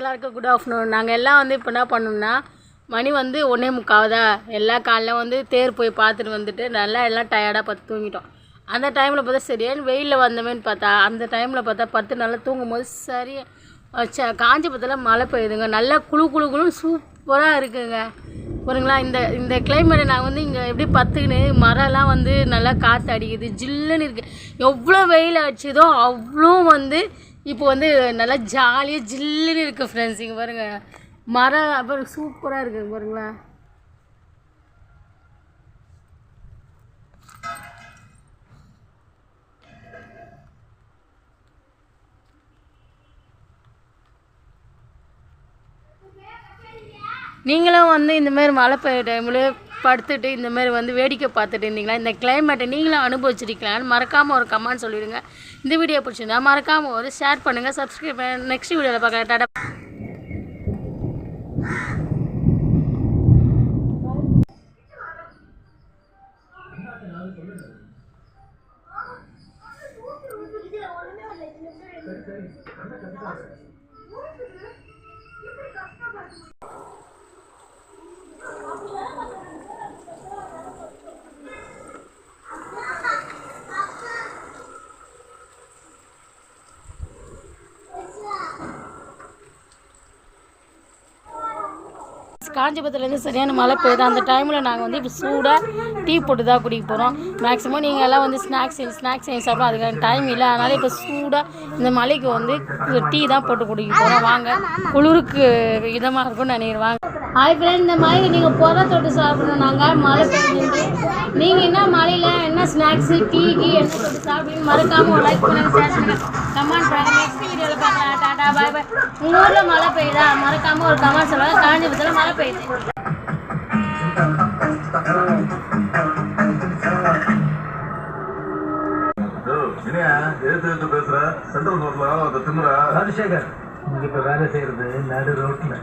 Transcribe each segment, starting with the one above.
எல்லாருக்கும் good afternoon. நாங்கள் எல்லாம் வந்து இப்போ என்ன பண்ணோம்னா மணி வந்து 1:45 எல்லா காலைல வந்து தேர் போய் பார்த்துட்டு வந்துட்டு நல்லா எல்லாம் டயர்டாக பார்த்து தூங்கிட்டோம். அந்த டைமில் பார்த்தா சரியான வெயிலில் வந்தோமேன்னு பார்த்தா அந்த டைமில் பார்த்தா பத்து நல்லா தூங்கும் போது சரி காஞ்சிபுரத்தில் மழை பெய்யுதுங்க. நல்லா குளுன்னு சூப்பராக இருக்குங்க. பாருங்களா இந்த கிளைமேட்டை நான் வந்து இங்கே எப்படி பத்துக்கின்னு மரம்லாம் வந்து நல்லா காற்று அடிக்குது, ஜில்லுன்னு இருக்குது. எவ்வளோ வெயில் அடிச்சதோ அவ்வளோ வந்து இப்போ வந்து நல்லா ஜாலியாக ஜில்லுன்னு இருக்குது ஃப்ரெண்ட்ஸ். இங்கே பாருங்கள் மரம் அப்புறம் சூப்பராக இருக்குது பாருங்களா. நீங்களும் வந்து இந்தமாரி மழை பெய்ய டைமில் படுத்துட்டு இந்தமாரி வந்து வேடிக்கை பார்த்துட்டு இருந்தீங்களா, இந்த கிளைமேட்டை நீங்களும் அனுபவிச்சிருக்கலான்னு மறக்காமல் ஒரு கமெண்ட் சொல்லிவிடுங்க. இந்த வீடியோ பிடிச்சிருந்தா மறக்காமல் ஒரு ஷேர் பண்ணுங்கள், சப்ஸ்கிரைப் பண்ணுங்கள். நெக்ஸ்ட் வீடியோவில் பார்க்கலாம். டாடா. காஞ்சிபுரத்துலேருந்து சரியான மழை பெய்யுது. அந்த டைமில் நாங்கள் வந்து இப்போ சூடாக டீ போட்டு தான் குடிக்க போகிறோம். மேக்ஸிமம் நீங்கள் எல்லாம் வந்து ஸ்நாக்ஸ் செஞ்சு சாப்பிடும் அதுக்கான டைம் இல்லை. அதனால் இப்போ சூடாக இந்த மழைக்கு வந்து டீ தான் போட்டு குடிக்க போகிறோம். வாங்க, குளிருக்கு இதமாக இருக்கும்னு நினைக்கிறேன். ஹாய் ஃப்ரெண்ட், இந்த மாதிரி நீங்கள் புற தொட்டு சாப்பிடணும். நாங்கள் மழை பெய்யுது, நீங்கள் என்ன மழையில் என்ன ஸ்நாக்ஸு டீக்கு என்ன தொட்டு சாப்பிடுவீங்க மறக்காமல் ஒரு லைக் பண்ணுங்கள், ஷேர் பண்ணுங்கள், கமெண்ட் பண்ணுங்கள். நெக்ஸ்ட் வீடியோவில் பார்க்கலாம். டாடா பாய் பாய். உங்கள் ஊரில் மழை பெய்யுதா மறக்காமல் ஒரு கமெண்ட் சொல்லுங்கள். காஞ்சிபுரத்தில் மழை பெய்யுது. ராஜசேகர் இப்ப வேலை செய்யறது நடு ரோட்ல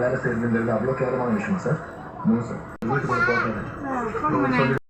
வேலை செய்யறதுங்கிறது அவ்வளவு கேவலமான விஷயம் சார். வீட்டுக்குள்ள போக